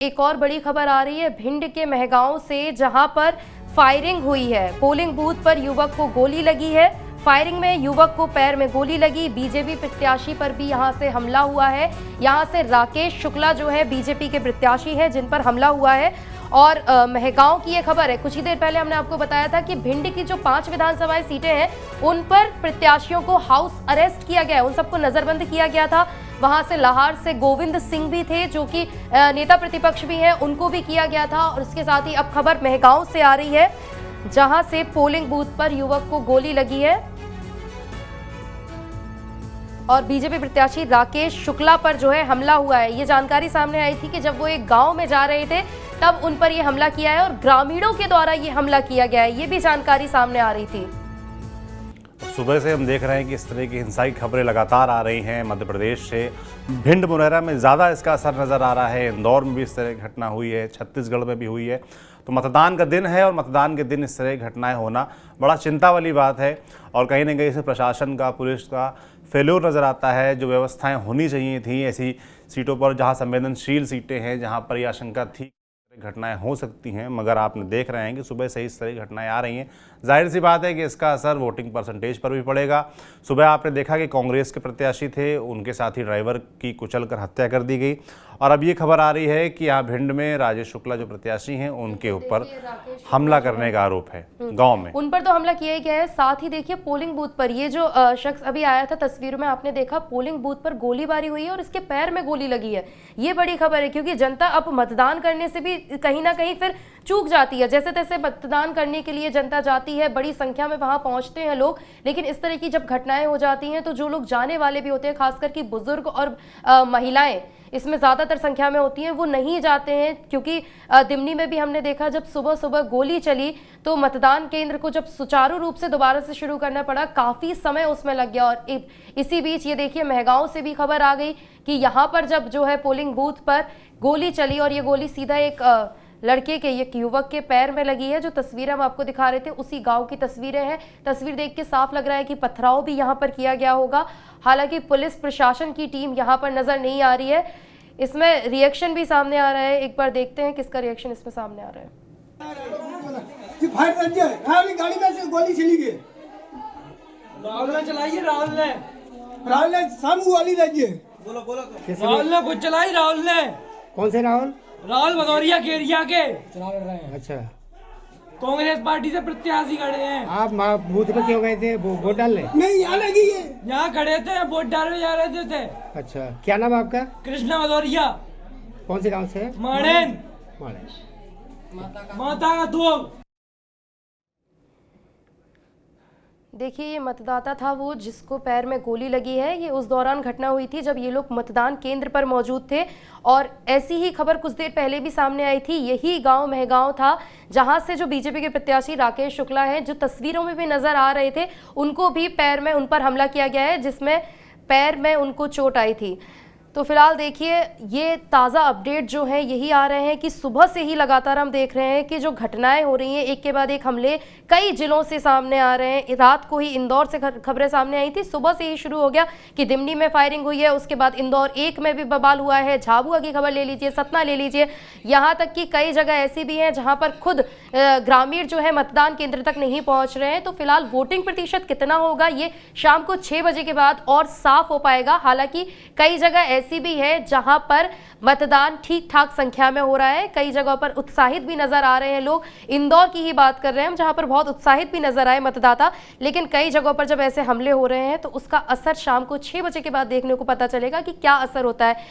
एक और बड़ी खबर आ रही है भिंड के मेहगांव से, जहां पर फायरिंग हुई है। पोलिंग बूथ पर युवक को गोली लगी है। फायरिंग में युवक को पैर में गोली लगी। बीजेपी प्रत्याशी पर भी यहां से हमला हुआ है। यहां से राकेश शुक्ला जो है बीजेपी के प्रत्याशी हैं, जिन पर हमला हुआ है। और मेहगांव की ये खबर है। कुछ ही देर पहले हमने आपको बताया था कि भिंड की जो 5 विधानसभा सीटें हैं, उन पर प्रत्याशियों को हाउस अरेस्ट किया गया है, उन सबको नजरबंद किया गया था। वहां से लाहौर से गोविंद सिंह भी थे, जो कि नेता प्रतिपक्ष भी हैं, उनको भी किया गया था। और इसके साथ ही अब खबर मेहगांव से आ रही है, जहां से पोलिंग बूथ पर युवक को गोली लगी है और बीजेपी प्रत्याशी राकेश शुक्ला पर जो है हमला हुआ है। ये जानकारी सामने आई थी कि जब वो एक गांव में जा रहे थे, तब उन पर ये हमला किया है और ग्रामीणों के द्वारा ये हमला किया गया है। ये भी जानकारी सामने आ रही थी। सुबह से हम देख रहे हैं कि इस तरह की हिंसाई खबरें लगातार आ रही हैं मध्य प्रदेश से। भिंड मुरैना में ज़्यादा इसका असर नज़र आ रहा है। इंदौर में भी इस तरह की घटना हुई है, छत्तीसगढ़ में भी हुई है। तो मतदान का दिन है और मतदान के दिन इस तरह की घटनाएं होना बड़ा चिंता वाली बात है। और कहीं ना कहीं से प्रशासन का, पुलिस का फेल्योर नज़र आता है। जो व्यवस्थाएं होनी चाहिए थी ऐसी सीटों पर, जहां संवेदनशील सीटें हैं, जहां पर यह आशंका थी घटनाएं हो सकती हैं, मगर आपने देख रहे हैं कि सुबह से इस तरह की घटनाएं आ रही हैं। जाहिर सी बात है कि इसका असर वोटिंग परसेंटेज पर भी पड़ेगा। सुबह आपने देखा कि कांग्रेस के प्रत्याशी थे, उनके साथी ड्राइवर की कुचलकर हत्या कर दी गई। और अब ये खबर आ रही है कि यहाँ भिंड में राजेश शुक्ला जो प्रत्याशी हैं, उनके ऊपर हमला करने का आरोप है गांव में। उन पर तो हमला किया ही गया है। साथ ही देखिए पोलिंग बूथ पर ये जो शख्स अभी आया था, तस्वीरों में आपने देखा, पोलिंग बूथ पर गोलीबारी हुई है और इसके पैर में गोली लगी है। ये बड़ी खबर है, क्योंकि जनता अब मतदान करने से भी कहीं ना कहीं फिर चूक जाती है। जैसे तैसे मतदान करने के लिए जनता जाती है, बड़ी संख्या में वहां पहुंचते हैं लोग, लेकिन इस तरह की जब घटनाएं हो जाती हैं तो जो लोग जाने वाले भी होते हैं, खासकर कि बुजुर्ग और महिलाएं इसमें ज्यादातर संख्या में होती हैं, वो नहीं जाते हैं। क्योंकि दिमनी में भी हमने देखा, जब सुबह सुबह गोली चली तो मतदान केंद्र को जब सुचारू रूप से दोबारा से शुरू करना पड़ा, काफी समय उसमें लग गया। और इसी बीच ये देखिए मेहगांव से भी खबर आ गई कि यहाँ पर जब जो है पोलिंग बूथ पर गोली चली और ये गोली सीधा एक लड़के के, एक युवक के पैर में लगी है। जो तस्वीरें हम आपको दिखा रहे थे उसी गांव की तस्वीरें हैं। तस्वीर देख के साफ लग रहा है कि पथराव भी यहां पर किया गया होगा। हालांकि पुलिस प्रशासन की टीम यहां पर नजर नहीं आ रही है। इसमें रिएक्शन भी सामने आ रहा है, एक बार देखते हैं किसका रिएक्शन इसमें सामने आ रहा है। गाड़ी में से गोली चली गई। राहुल ने चलाई, राहुल ने सामू वाली राज्य राहुल ने खुद चलाई। राहुल ने, कौन से राहुल? राहुल भदौरिया के एरिया के चला रहे हैं। अच्छा, कांग्रेस पार्टी से प्रत्याशी खड़े हैं। आप बूथ पे क्यों गए थे वोट डालने? नहीं, यहाँ लगी है। यहाँ खड़े थे, वोट डालने जा रहे थे। अच्छा, क्या नाम है आपका? कृष्णा भदौरिया। कौन से गांव से? माणेन माता का धोग। देखिए ये मतदाता था वो जिसको पैर में गोली लगी है। ये उस दौरान घटना हुई थी जब ये लोग मतदान केंद्र पर मौजूद थे। और ऐसी ही खबर कुछ देर पहले भी सामने आई थी। यही गांव मेहगांव था जहां से जो बीजेपी के प्रत्याशी राकेश शुक्ला हैं, जो तस्वीरों में भी नजर आ रहे थे, उनको भी पैर में, उन पर हमला किया गया है, जिसमें पैर में उनको चोट आई थी। तो फिलहाल देखिए ये ताज़ा अपडेट जो है यही आ रहे हैं कि सुबह से ही लगातार हम देख रहे हैं कि जो घटनाएं हो रही हैं, एक के बाद एक हमले कई जिलों से सामने आ रहे हैं। रात को ही इंदौर से खबरें सामने आई थी, सुबह से ही शुरू हो गया कि दिमनी में फायरिंग हुई है, उसके बाद इंदौर 1 में भी बवाल हुआ है, झाबुआ की खबर ले लीजिए, सतना ले लीजिए, यहाँ तक कि कई जगह ऐसी भी हैं जहाँ पर खुद ग्रामीण जो है मतदान केंद्र तक नहीं पहुँच रहे हैं। तो फिलहाल वोटिंग प्रतिशत कितना होगा ये शाम को 6 बजे के बाद और साफ हो पाएगा। हालांकि कई जगह ऐसी भी है जहां पर मतदान ठीक ठाक संख्या में हो रहा है, कई जगहों पर उत्साहित भी नजर आ रहे हैं लोग। इंदौर की ही बात कर रहे हैं हम, जहां पर बहुत उत्साहित भी नजर आए मतदाता। लेकिन कई जगहों पर जब ऐसे हमले हो रहे हैं तो उसका असर शाम को 6 बजे के बाद देखने को पता चलेगा कि क्या असर होता है।